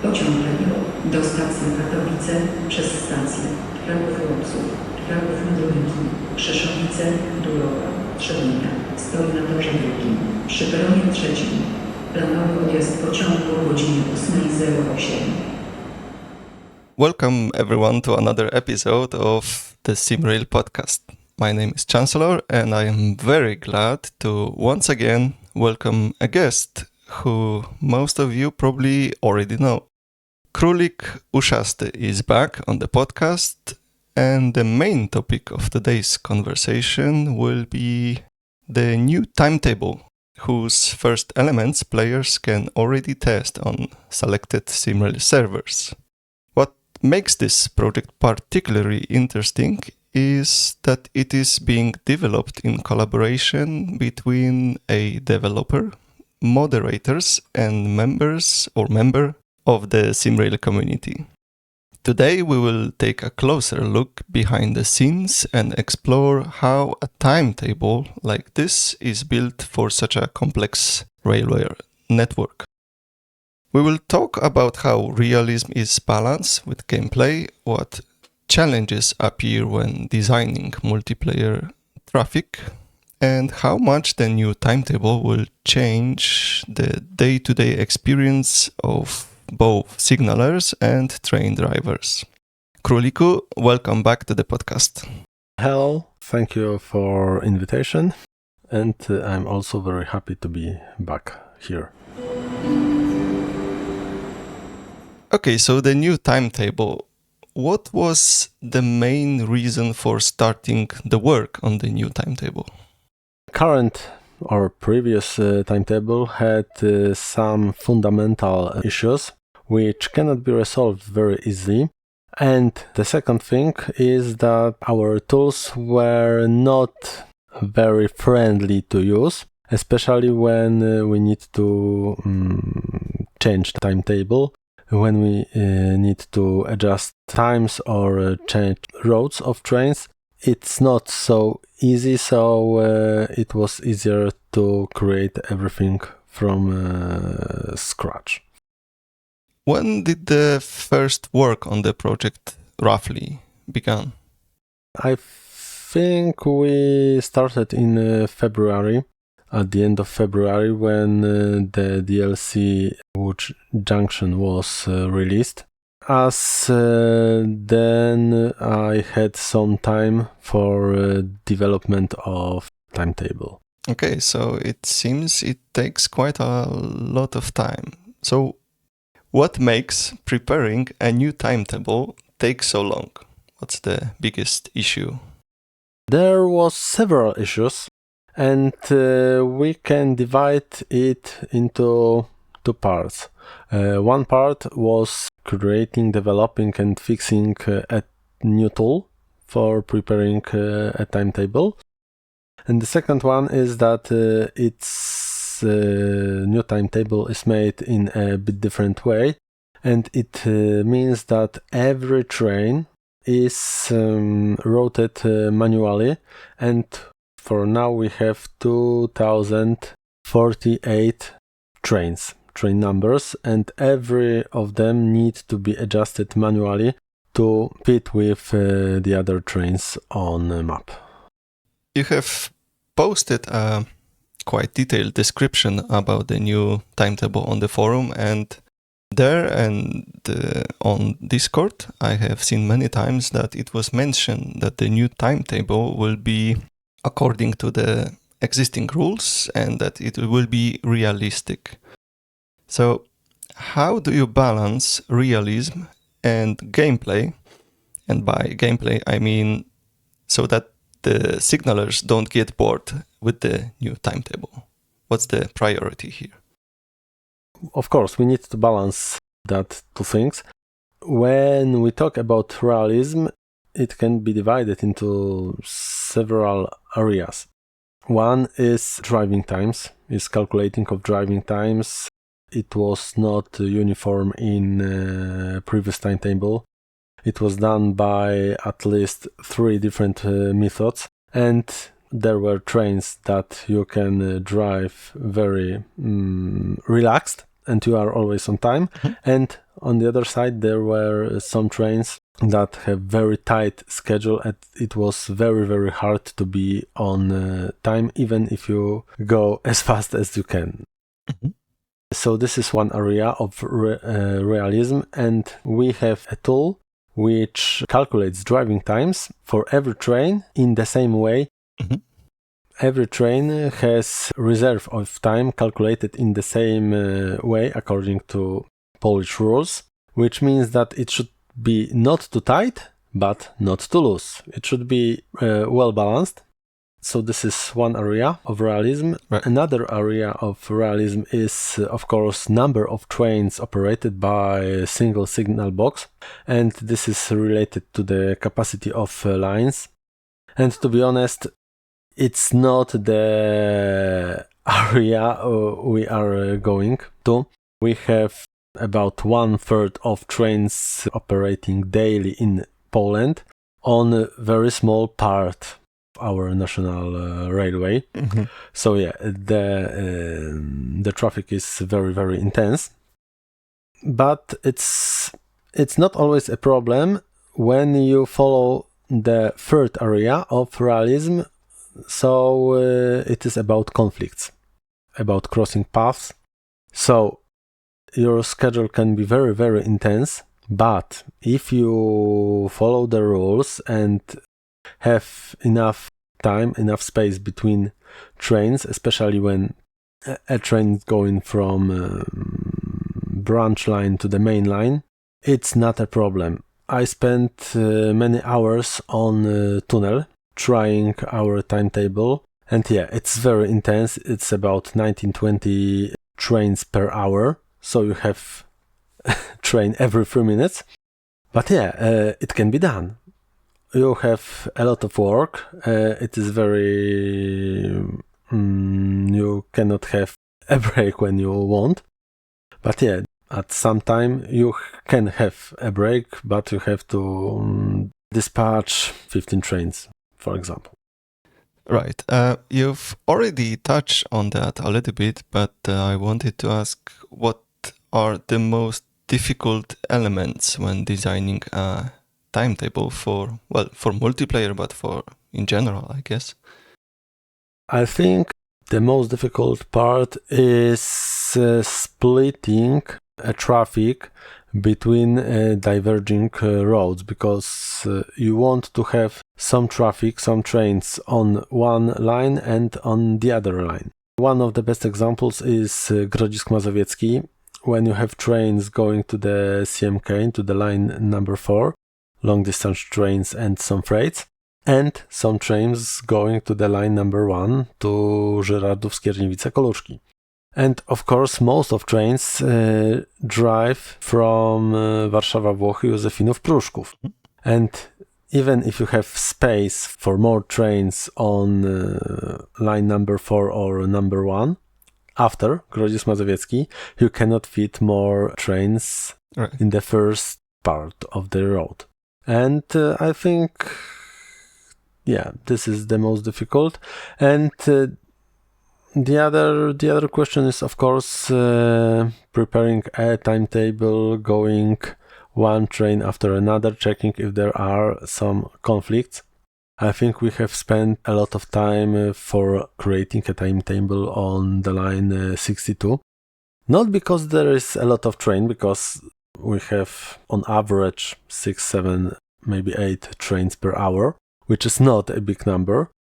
Pociąg region do stacji Katowice przez stację Kraków-Łopsów, Kraków-Mydronki, Krzeszowice, Durowa, Trzebnia stoi na torze drugim, przy peronie trzecim. Planowy odjazd pociągu o godzinie 8:08. Welcome everyone to another episode of the SimRail Podcast. My name is Chancellor and I am very glad to once again welcome a guest who most of you probably already know. Królik Uszasty is back on the podcast, and the main topic of today's conversation will be the new timetable, whose first elements players can already test on selected SimRail servers. What makes this project particularly interesting is that it is being developed in collaboration between a developer, moderators, and member of the SimRail community. Today we will take a closer look behind the scenes and explore how a timetable like this is built for such a complex railway network. We will talk about how realism is balanced with gameplay, what challenges appear when designing multiplayer traffic, and how much the new timetable will change the day-to-day experience of both signalers and train drivers. Króliku, welcome back to the podcast. Hello, thank you for invitation, and I'm also very happy to be back here. Okay, so the new timetable. What was the main reason for starting the work on the new timetable? Current or previous timetable had some fundamental issues which cannot be resolved very easily. And the second thing is that our tools were not very friendly to use, especially when we need to change the timetable, when we need to adjust times or change routes of trains. It's not so easy, so it was easier to create everything from scratch. When did the first work on the project roughly begin? I think we started in February, at the end of February, when the DLC Łódź Junction was released. As then I had some time for development of timetable. Okay, so it seems it takes quite a lot of time. So what makes preparing a new timetable take so long? What's the biggest issue? There was several issues, and we can divide it into two parts. One part was creating, developing, and fixing a new tool for preparing a timetable. And the second one is that its new timetable is made in a bit different way, and it means that every train is routed manually, and for now we have 2048 train numbers, and every of them need to be adjusted manually to fit with the other trains on the map. You have posted a quite detailed description about the new timetable on the forum, and there and on Discord I have seen many times that it was mentioned that the new timetable will be according to the existing rules and that it will be realistic. So how do you balance realism and gameplay? And by gameplay I mean so that the signalers don't get bored with the new timetable. What's the priority here? Of course, we need to balance that two things. When we talk about realism, it can be divided into several areas. One is driving times, is calculating of driving times. It was not uniform in previous timetable. It was done by at least 3 different methods, and there were trains that you can drive very relaxed and you are always on time. And on the other side, there were some trains that have very tight schedule and it was very, very hard to be on time, even if you go as fast as you can. So this is one area of realism, and we have a tool which calculates driving times for every train in the same way. Every train has reserve of time calculated in the same way according to Polish rules, which means that it should be not too tight, but not too loose. It should be well balanced. So this is one area of realism. Right. Another area of realism is, of course, number of trains operated by a single signal box. And this is related to the capacity of lines. And to be honest, it's not the area we are going to. We have about 1/3 of trains operating daily in Poland on a very small part of our national railway. So yeah, the traffic is very, very intense. But it's not always a problem when you follow the third area of realism. So it is about conflicts, about crossing paths. So your schedule can be very, very intense, but if you follow the rules and have enough time, enough space between trains, especially when a train is going from branch line to the main line, it's not a problem. I spent many hours on tunnel trying our timetable, and yeah, it's very intense. It's about 19-20 trains per hour, so you have train every 3 minutes. But yeah, it can be done. You have a lot of work. It is very you cannot have a break when you want. But yeah, at some time you can have a break, but you have to dispatch 15 trains, for example. Right. You've already touched on that a little bit, but I wanted to ask, what are the most difficult elements when designing a timetable for multiplayer, but for in general, I guess? I think the most difficult part is splitting a traffic between diverging roads, because you want to have some traffic, some trains on one line and on the other line. One of the best examples is Grodzisk Mazowiecki, when you have trains going to the CMK, to the line number 4, long distance trains and some freights, and some trains going to the line number 1 to Żyrardów, Skierniewice, Koluszki. And of course, most of trains drive from Warszawa, Włochy, Józefinów, Pruszków. And even if you have space for more trains on line number 4 or number 1, after Grodzisk Mazowiecki, you cannot fit more trains in the first part of the road. And I think, yeah, this is the most difficult. And the other question is, of course, preparing a timetable, going one train after another, checking if there are some conflicts. I think we have spent a lot of time for creating a timetable on the line 62. Not because there is a lot of train, because we have on average 6, 7, maybe 8 trains per hour, which is not a big number.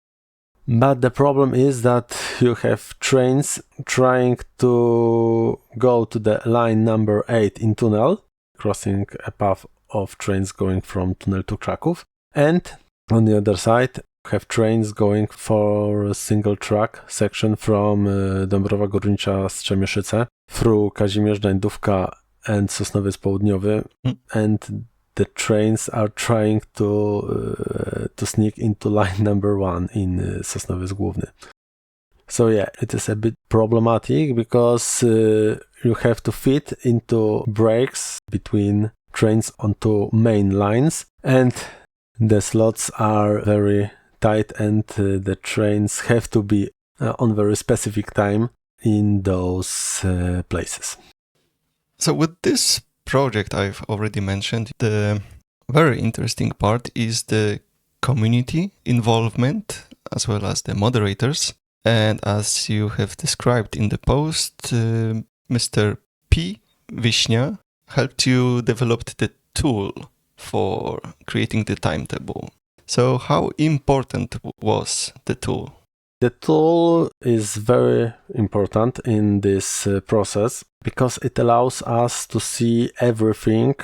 But the problem is that you have trains trying to go to the line number 8 in Tunnel, crossing a path of trains going from Tunnel to Kraków. And on the other side, you have trains going for a single track section from Dąbrowa Górnicza, Strzemieszyce through Kazimierz, Dańdówka and Sosnowiec Południowy. And the trains are trying to sneak into line number 1 in Sosnowiec Główny. So yeah, it is a bit problematic because you have to fit into breaks between trains on 2 main lines, and the slots are very tight and the trains have to be on very specific time in those places. So with this project I've already mentioned, the very interesting part is the community involvement as well as the moderators. And as you have described in the post, Mr. P. Vishnia helped you develop the tool for creating the timetable. So how important was the tool? The tool is very important in this process because it allows us to see everything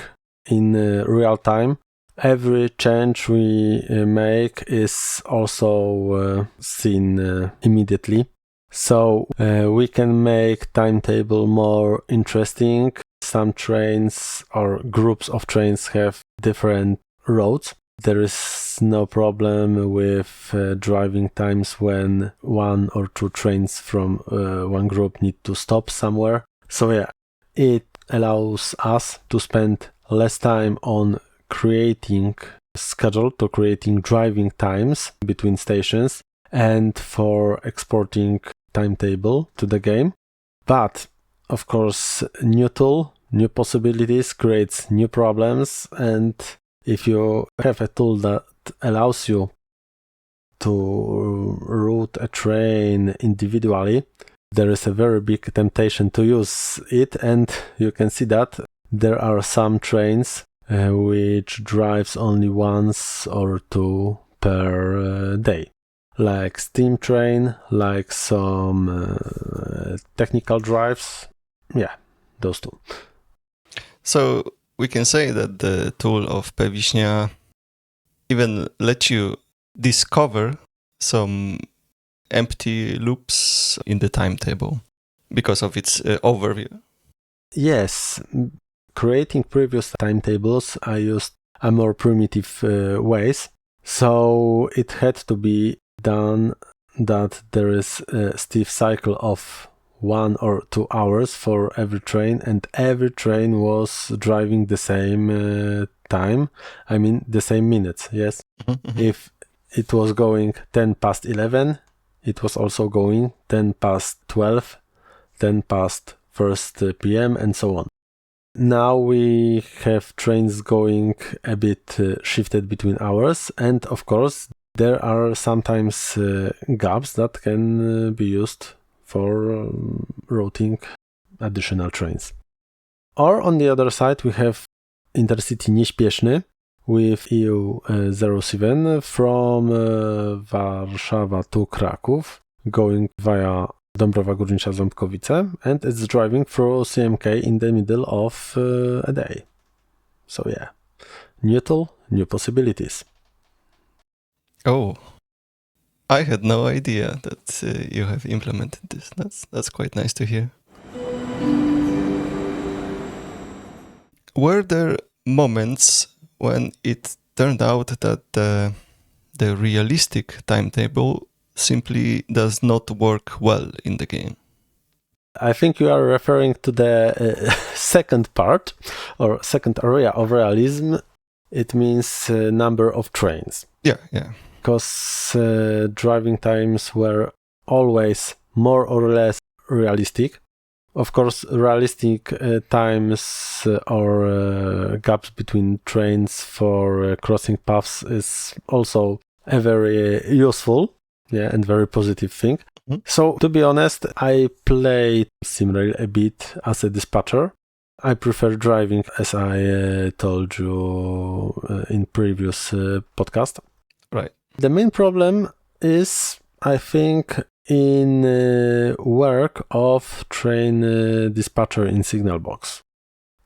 in real time. Every change we make is also seen immediately. So we can make timetable more interesting. Some trains or groups of trains have different routes. There is no problem with driving times when one or two trains from one group need to stop somewhere. So yeah, it allows us to spend less time on creating schedule, to creating driving times between stations and for exporting timetable to the game. But of course, new tool, new possibilities creates new problems, and if you have a tool that allows you to route a train individually, there is a very big temptation to use it, and you can see that there are some trains which drives only once or two per day, like steam train, like some technical drives. Yeah, those two. So we can say that the tool of Pewishnia even let you discover some empty loops in the timetable because of its overview. Yes, creating previous timetables, I used a more primitive ways. So it had to be done that there is a stiff cycle of 1 or 2 hours for every train, and every train was driving the same time. I mean, the same minutes, yes? Mm-hmm. If it was going 10 past 11, it was also going 10 past 12, 10 past 1st p.m., and so on. Now we have trains going a bit shifted between hours, and of course, there are sometimes gaps that can be used for routing additional trains. Or on the other side, we have Intercity Nieśpieszny with EU07 from Warszawa to Kraków, going via Dąbrowa Górnicza-Ząbkowice, and it's driving through CMK in the middle of a day. So yeah, new tool, new possibilities. Oh, I had no idea that you have implemented this. That's quite nice to hear. Were there moments when it turned out that the realistic timetable simply does not work well in the game? I think you are referring to the second part or second area of realism. It means number of trains. Yeah. Because driving times were always more or less realistic. Of course, realistic times or gaps between trains for crossing paths is also a very useful and very positive thing. Mm-hmm. So, to be honest, I played SimRail a bit as a dispatcher. I prefer driving, as I told you in previous podcast. Right. The main problem is, I think, in work of train dispatcher in signal box.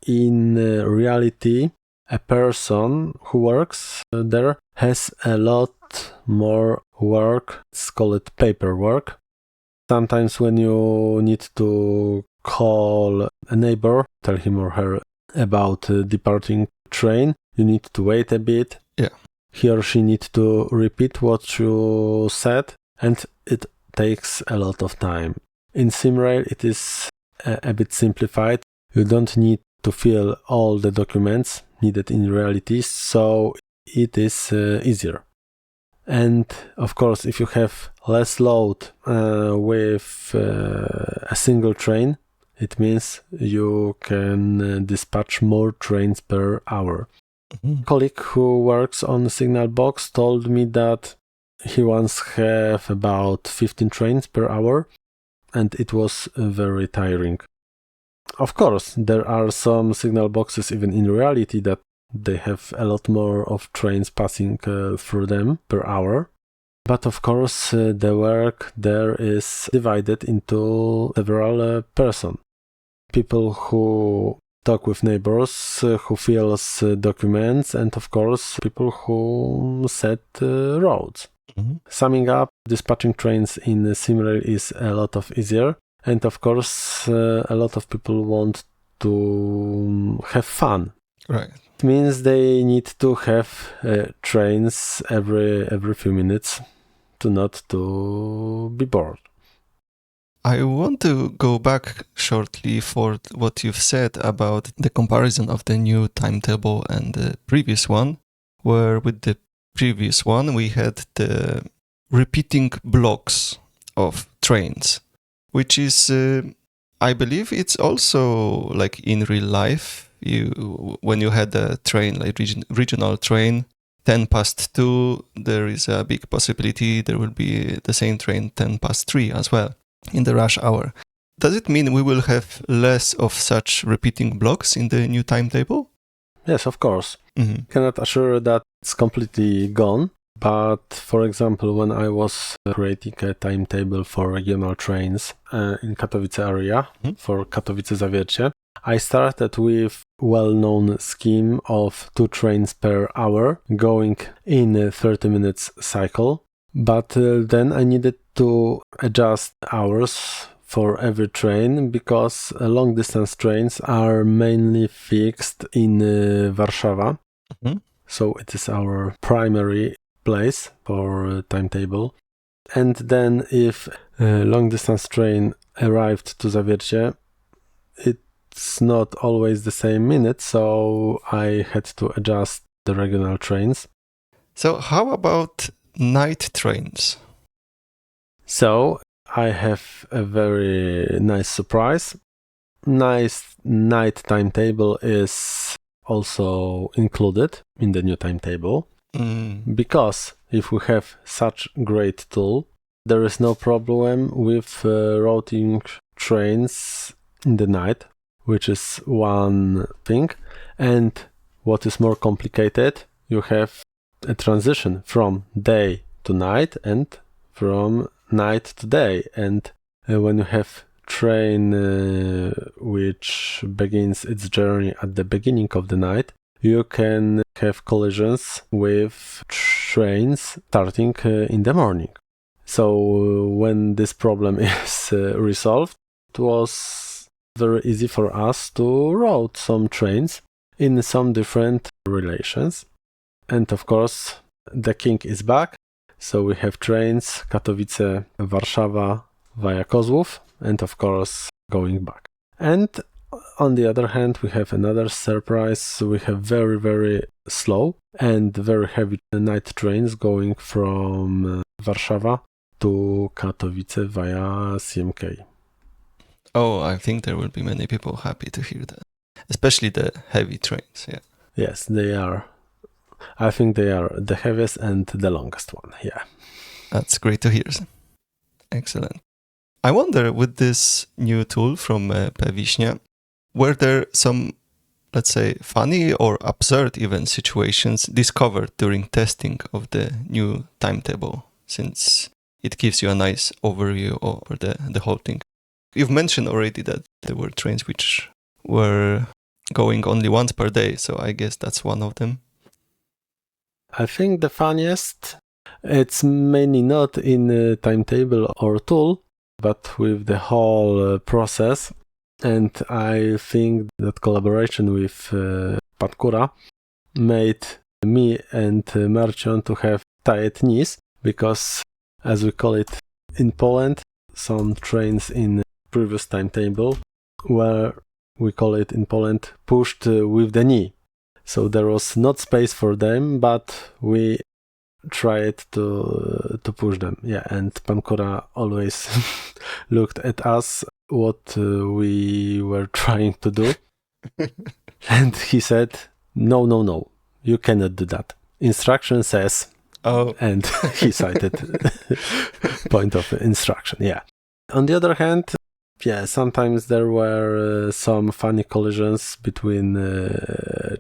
In reality, a person who works there has a lot more work. It's called paperwork. Sometimes when you need to call a neighbor, tell him or her about departing train, you need to wait a bit. Yeah. He or she needs to repeat what you said, and it takes a lot of time. In SimRail, it is a bit simplified. You don't need to fill all the documents needed in reality, so it is easier. And of course, if you have less load with a single train, it means you can dispatch more trains per hour. A colleague who works on the signal box told me that he once had about 15 trains per hour, and it was very tiring. Of course, there are some signal boxes even in reality that they have a lot more of trains passing through them per hour. But of course, the work there is divided into several persons. People who talk with neighbors, who fills documents, and of course, people who set roads. Summing up, dispatching trains in SimRail is a lot of easier. And of course, a lot of people want to have fun. Right. It means they need to have trains every few minutes to not to be bored. I want to go back shortly for what you've said about the comparison of the new timetable and the previous one, where with the previous one we had the repeating blocks of trains, which is, I believe it's also like in real life. When you had a train, like regional train, 10 past 2, there is a big possibility there will be the same train 10 past 3 as well in the rush hour. Does it mean we will have less of such repeating blocks in the new timetable? Yes, of course. Cannot assure that it's completely gone. But for example, when I was creating a timetable for regional trains in Katowice area, for Katowice-Zawiercie, I started with well-known scheme of 2 trains per hour going in a 30 minutes cycle. But then I needed to adjust hours for every train because long-distance trains are mainly fixed in Warszawa. So it is our primary place for timetable. And then if a long-distance train arrived to Zawiercie, it's not always the same minute, so I had to adjust the regional trains. So how about night trains? So I have a very nice surprise. Nice night timetable is also included in the new timetable. Because if we have such great tool, there is no problem with routing trains in the night, which is one thing. And what is more complicated, you have a transition from day to night and from night to day. And when you have train which begins its journey at the beginning of the night, you can have collisions with trains starting in the morning. So when this problem is resolved, it was very easy for us to route some trains in some different relations. And of course, the king is back. So we have trains Katowice-Warszawa via Kozłów, and of course going back. And on the other hand, we have another surprise. We have very, very slow and very heavy night trains going from Warszawa to Katowice via CMK. Oh, I think there will be many people happy to hear that, especially the heavy trains. Yeah. Yes, they are. I think they are the heaviest and the longest one. Yeah. That's great to hear. Excellent. I wonder, with this new tool from Wiśnie, were there some, let's say, funny or absurd even situations discovered during testing of the new timetable, since it gives you a nice overview over the whole thing? You've mentioned already that there were trains which were going only once per day, so I guess that's one of them. I think the funniest, it's mainly not in a timetable or tool, but with the whole process. And I think that collaboration with Patkura made me and Marcion to have tight knees, because, as we call it in Poland, some trains in previous timetable were, we call it in Poland, pushed with the knee. So there was not space for them, but we tried to push them. Yeah, and Pankura always looked at us what we were trying to do, and he said, "No, you cannot do that. Instruction says." Oh, And he cited point of instruction. Yeah. On the other hand, yeah, sometimes there were some funny collisions between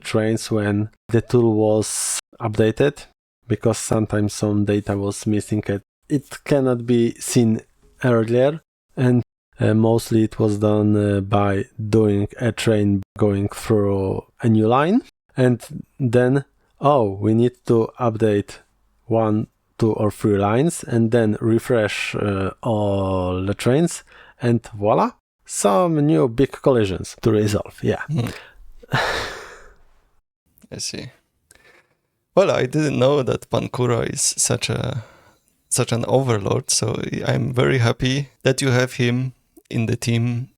trains when the tool was updated, because sometimes some data was missing and it cannot be seen earlier, and mostly it was done by doing a train going through a new line, and then we need to update 1, 2, or 3 lines and then refresh all the trains, and voila, some new big collisions to resolve. Yeah. I see. Well, I didn't know that Pankura is such an overlord, so I'm very happy that you have him in the team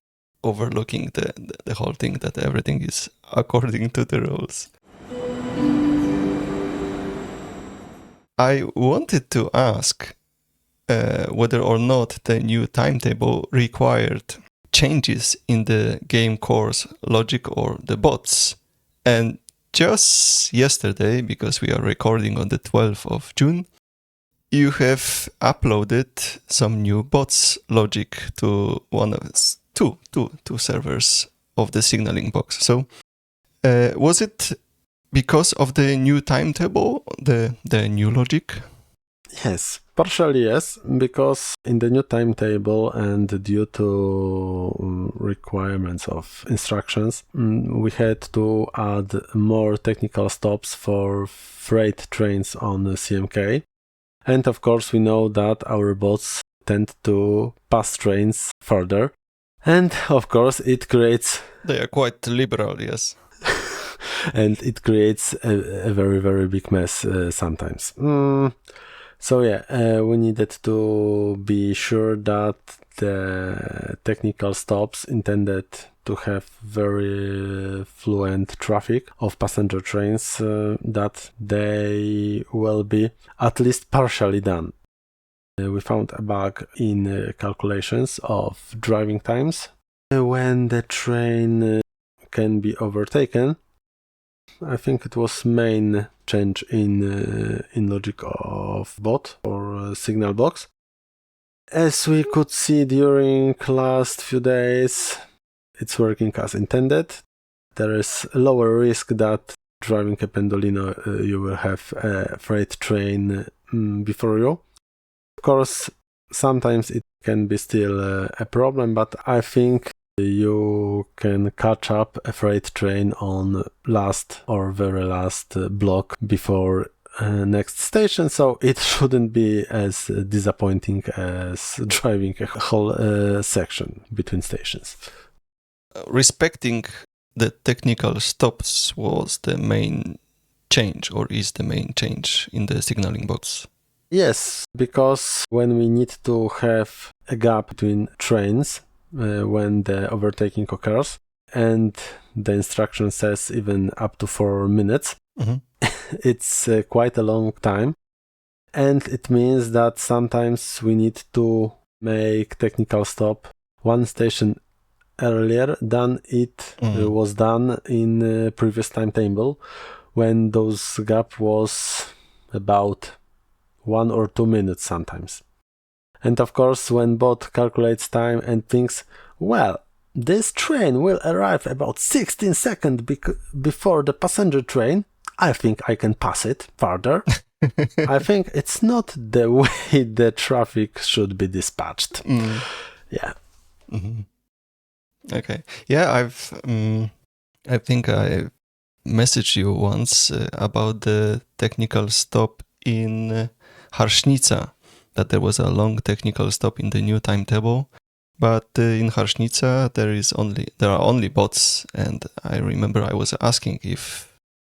overlooking the whole thing, that everything is according to the rules. I wanted to ask whether or not the new timetable required changes in the game core's logic or the bots. And just yesterday, because we are recording on the 12th of June, you have uploaded some new bots logic to one of two servers of the signaling box. So was it because of the new timetable, the new logic? Yes, partially yes, because in the new timetable and due to requirements of instructions, we had to add more technical stops for freight trains on CMK. And of course, we know that our bots tend to pass trains further. And of course, it creates... They are quite liberal, yes. And it creates a very, very big mess sometimes. So yeah, we needed to be sure that the technical stops intended to have very fluent traffic of passenger trains, that they will be at least partially done. We found a bug in calculations of driving times. When the train can be overtaken, I think it was main change in logic of bot or signal box. As we could see during last few days, it's working as intended. There is a lower risk that driving a Pendolino you will have a freight train before you. Of course, sometimes it can be still a problem, but I think you can catch up a freight train on last or very last block before next station, so it shouldn't be as disappointing as driving a whole section between stations. Respecting the technical stops was the main change, or is the main change in the signaling box? Yes, because when we need to have a gap between trains, when the overtaking occurs, and the instruction says even up to 4 minutes, it's quite a long time, and it means that sometimes we need to make technical stop one station earlier than it was done in previous timetable, when those gap was about 1 or 2 minutes sometimes. And of course, when bot calculates time and thinks, well, this train will arrive about 16 seconds before the passenger train, I think I can pass it further. I think it's not the way the traffic should be dispatched. Yeah. Okay. Yeah, I think I messaged you once about the technical stop in Harsnica, that there was a long technical stop in the new timetable, but in Harsnica there are only bots, and I remember I was asking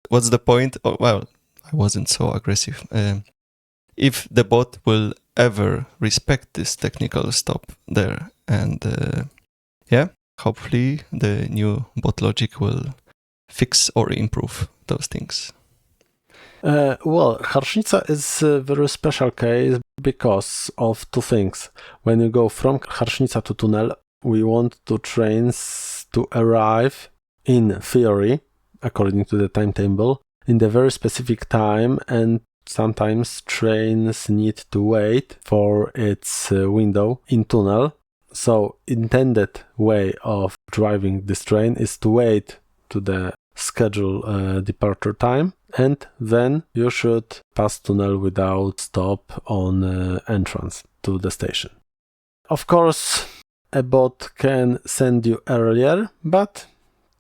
what's the point? I wasn't so aggressive. If the bot will ever respect this technical stop there, and hopefully the new bot logic will fix or improve those things. Well, Harsnica is a very special case because of two things. When you go from Harsnica to tunnel, we want the trains to arrive in theory, according to the timetable, in the very specific time, and sometimes trains need to wait for its window in tunnel. So intended way of driving this train is to wait to the scheduled departure time, and then you should pass tunnel without stop on entrance to the station. Of course, a bot can send you earlier, but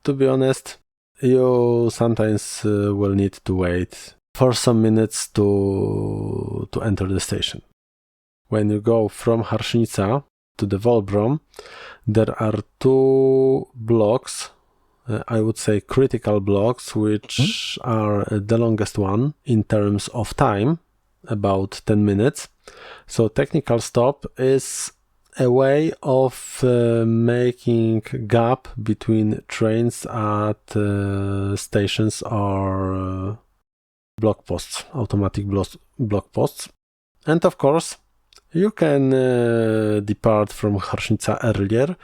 to be honest, you sometimes will need to wait for some minutes to enter the station. When you go from Harsnica to the Volbrom, there are two blocks, I would say critical blocks, which are the longest one in terms of time, about 10 minutes. So technical stop is a way of making gap between trains at stations or block posts, automatic block posts. And of course, you can depart from Harsnica earlier,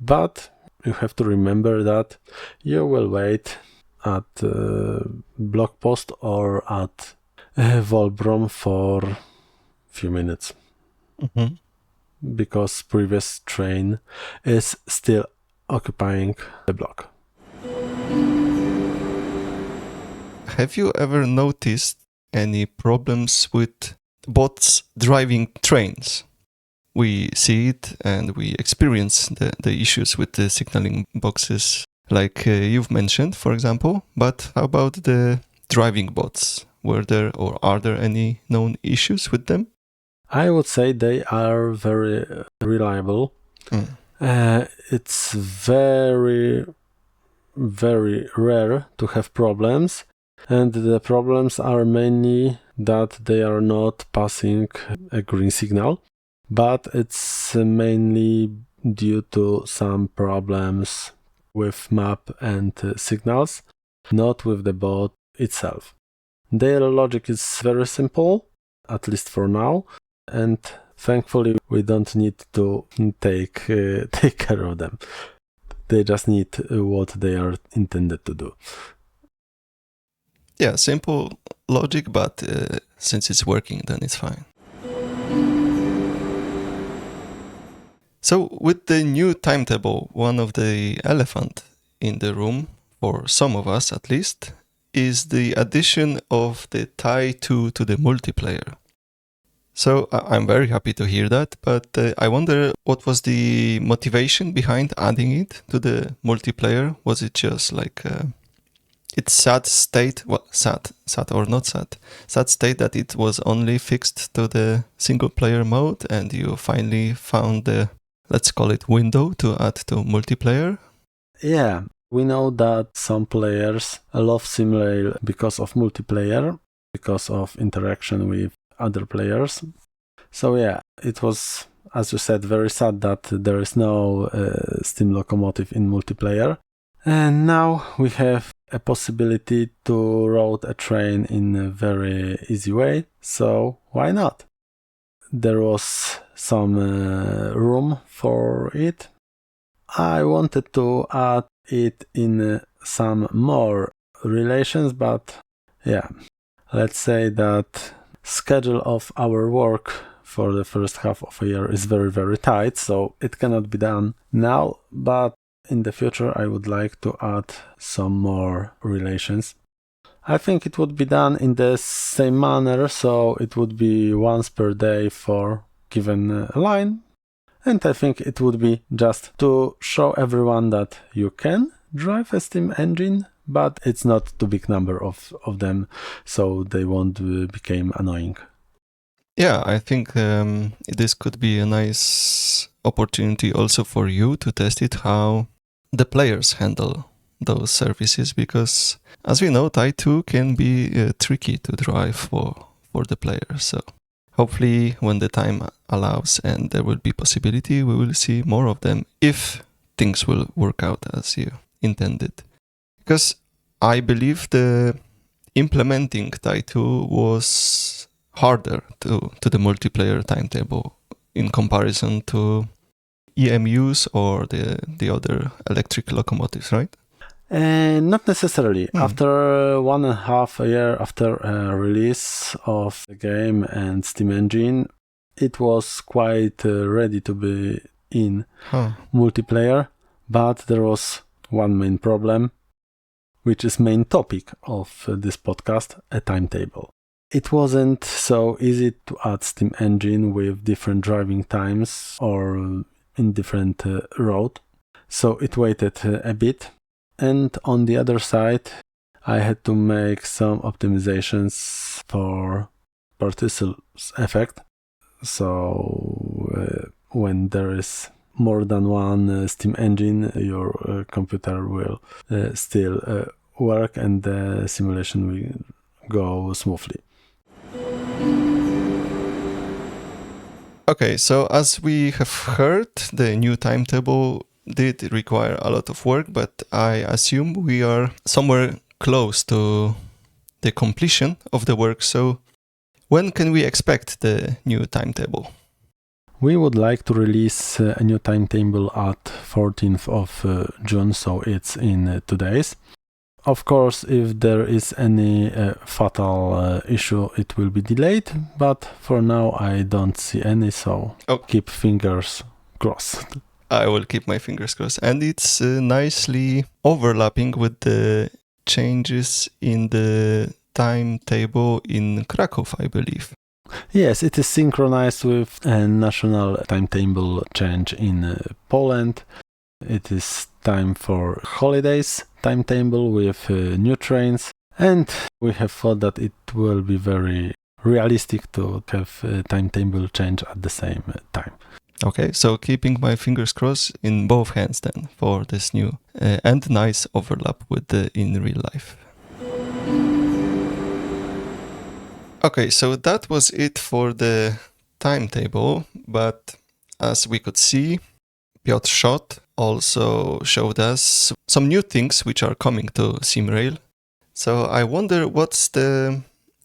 but you have to remember that you will wait at block post or at Volbrom for few minutes. Mm-hmm. Because previous train is still occupying the block. Have you ever noticed any problems with bots driving trains? We see it and we experience the issues with the signaling boxes like you've mentioned, for example. But how about the driving bots? Were there or are there any known issues with them? I would say they are very reliable. It's very, very rare to have problems. And the problems are mainly that they are not passing a green signal, but it's mainly due to some problems with map and signals, not with the bot itself. Their logic is very simple, at least for now, and thankfully we don't need to take care of them. They just need what they are intended to do. Yeah, simple logic, but since it's working, then it's fine. So with the new timetable, one of the elephant in the room, for some of us at least, is the addition of the tie 2 to the multiplayer. So I'm very happy to hear that, but I wonder what was the motivation behind adding it to the multiplayer? Was it just like its sad state, well, sad or not sad state that it was only fixed to the single player mode and you finally found the, let's call it, window to add to multiplayer? Yeah, we know that some players love SimRail because of multiplayer, because of interaction with other players. So yeah, it was, as you said, very sad that there is no Steam locomotive in multiplayer. And now we have a possibility to route a train in a very easy way, so why not? There was some room for it. I wanted to add it in some more relations, but yeah, let's say that schedule of our work for the first half of a year is very, very tight, so it cannot be done now, but in the future I would like to add some more relations. I think it would be done in the same manner, so it would be once per day for given line, and I think it would be just to show everyone that you can drive a Steam engine, but it's not too big number of them, so they won't become annoying. Yeah, I think this could be a nice opportunity also for you to test it, how the players handle those services, because as we know, Tie 2 can be tricky to drive for the players. So hopefully when the time allows and there will be possibility, we will see more of them if things will work out as you intended. Because I believe the implementing Tie2 was harder to the multiplayer timetable in comparison to EMUs or the other electric locomotives, right? Not necessarily. After 1.5 year after release of the game and Steam Engine, it was quite ready to be in multiplayer, but there was one main problem, which is main topic of this podcast, a timetable. It wasn't so easy to add Steam Engine with different driving times or in different road, so it waited a bit. And on the other side, I had to make some optimizations for particles effect. So when there is more than one Steam engine, your computer will still work and the simulation will go smoothly. Okay, so as we have heard, the new timetable did require a lot of work, but I assume we are somewhere close to the completion of the work. So when can we expect the new timetable? We would like to release a new timetable at 14th of June, so it's in 2 days. Of course, if there is any fatal issue, it will be delayed, but for now I don't see any, so keep fingers crossed. I will keep my fingers crossed. And it's nicely overlapping with the changes in the timetable in Krakow, I believe. Yes, it is synchronized with a national timetable change in Poland. It is time for holidays timetable with new trains, and we have thought that it will be very realistic to have a timetable change at the same time. Okay, so keeping my fingers crossed in both hands then for this new and nice overlap with the in real life. Okay, so that was it for the timetable, but as we could see, Piotr Schott also showed us some new things which are coming to SimRail. So I wonder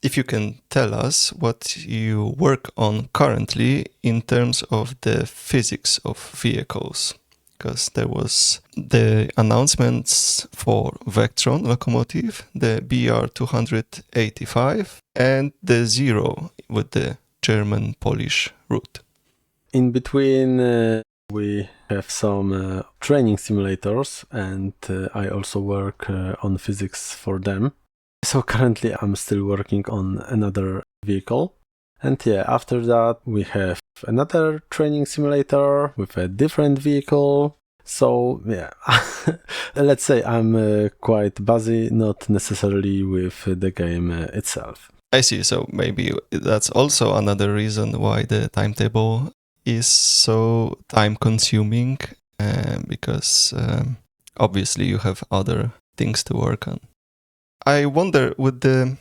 if you can tell us what you work on currently in terms of the physics of vehicles. Because there was the announcements for Vectron locomotive, the BR285, and the Zero with the German-Polish route. In between, we have some training simulators, and I also work on physics for them. So currently I'm still working on another vehicle. And after that we have another training simulator with a different vehicle. So let's say I'm quite busy, not necessarily with the game itself. I see. So maybe that's also another reason why the timetable is so time consuming, because obviously you have other things to work on. I wonder, with the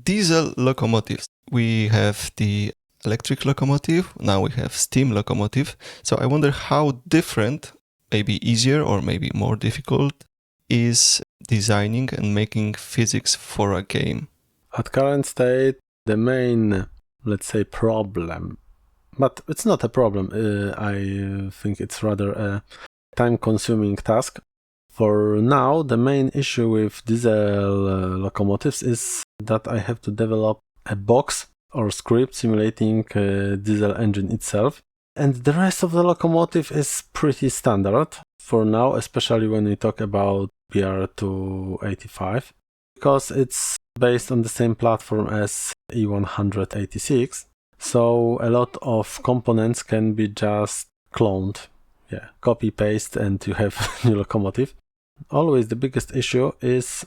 diesel locomotives, we have the electric locomotive, now we have steam locomotive. So I wonder how different, maybe easier or maybe more difficult, is designing and making physics for a game. At current state, the main, let's say, problem, but it's not a problem, I think it's rather a time-consuming task. For now, the main issue with diesel locomotives is that I have to develop a box or script simulating diesel engine itself. And the rest of the locomotive is pretty standard for now, especially when we talk about BR285, because it's based on the same platform as E186. So a lot of components can be just cloned. Copy, paste, and you have a new locomotive. Always the biggest issue is,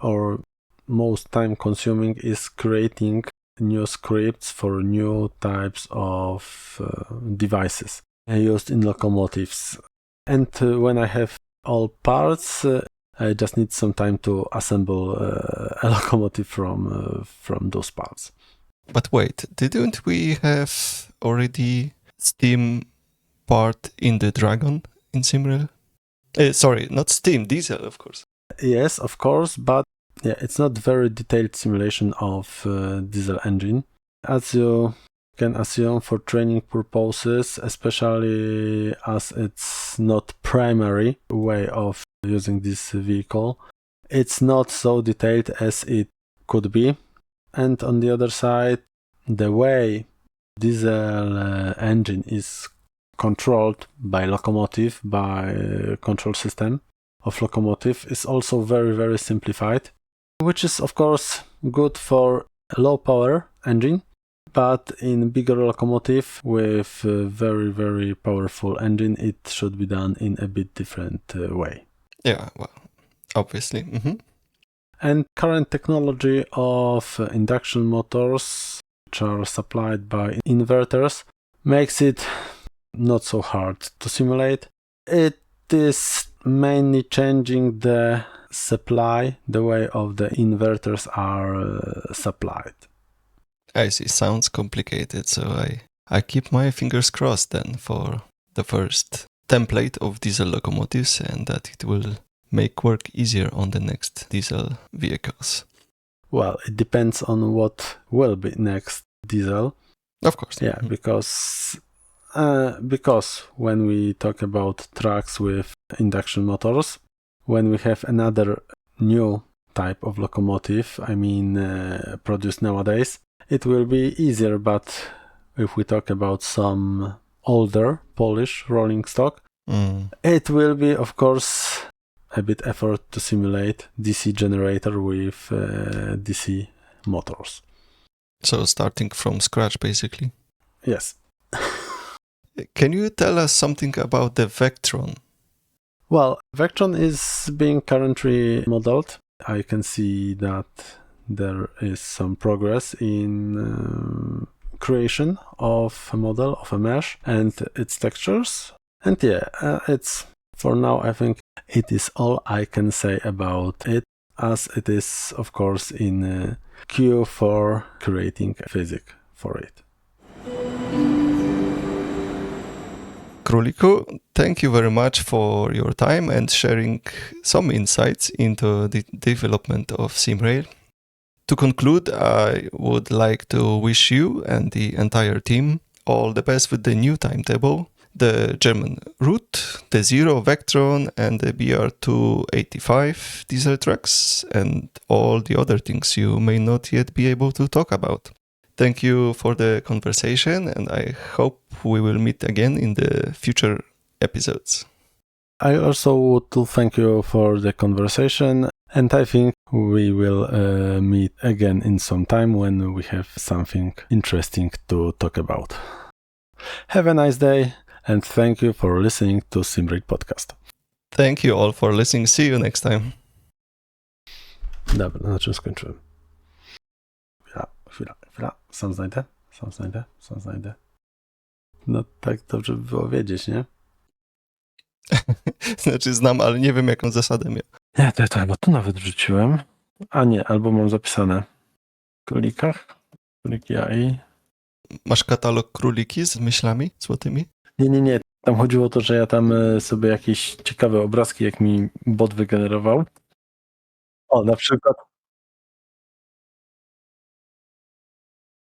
or most time consuming, is creating new scripts for new types of devices used in locomotives. And when I have all parts, I just need some time to assemble a locomotive from those parts. But wait, didn't we have already steam part in the Dragon in SimRail? Sorry, not steam, diesel, of course. Yes, of course, but Yeah, it's not very detailed simulation of diesel engine. As you can assume for training purposes, especially as it's not primary way of using this vehicle, it's not so detailed as it could be. And on the other side, the way diesel engine is controlled by locomotive, by control system of locomotive is also very, very simplified, which is of course good for a low power engine, but in bigger locomotive with a very, very powerful engine, it should be done in a bit different way. Yeah, well, obviously. And current technology of induction motors, which are supplied by inverters, makes it not so hard to simulate. It is mainly changing the supply, the way of the inverters are supplied. I see. Sounds complicated, so I keep my fingers crossed then for the first template of diesel locomotives and that it will make work easier on the next diesel vehicles. Well, it depends on what will be next diesel. Of course. Yeah, because when we talk about trucks with induction motors, when we have another new type of locomotive, produced nowadays, it will be easier. But if we talk about some older Polish rolling stock, it will be, of course, a bit effort to simulate DC generator with DC motors. So starting from scratch, basically. Yes. Can you tell us something about the Vectron? Well, Vectron is being currently modeled. I can see that there is some progress in creation of a model, of a mesh and its textures. And it's for now, I think it is all I can say about it, as it is, of course, in queue for creating a physics for it. Króliku, thank you very much for your time and sharing some insights into the development of SimRail. To conclude, I would like to wish you and the entire team all the best with the new timetable, the German route, the Zero Vectron and the BR285 diesel trucks, and all the other things you may not yet be able to talk about. Thank you for the conversation, and I hope we will meet again in the future episodes. I also want to thank you for the conversation, and I think we will meet again in some time when we have something interesting to talk about. Have a nice day, and thank you for listening to SimRail Podcast. Thank you all for listening. See you next time. Dobra, na czym skończyłem? Chwila. Sam znajdę. No tak dobrze by było wiedzieć, nie? Znaczy znam, ale nie wiem jaką zasadę miał. Nie, to chyba tu nawet wrzuciłem. A nie, albo mam zapisane. Króliki AI. Masz katalog króliki z myślami złotymi? Nie. Tam chodziło o to, że ja tam sobie jakieś ciekawe obrazki, jak mi bot wygenerował. O, na przykład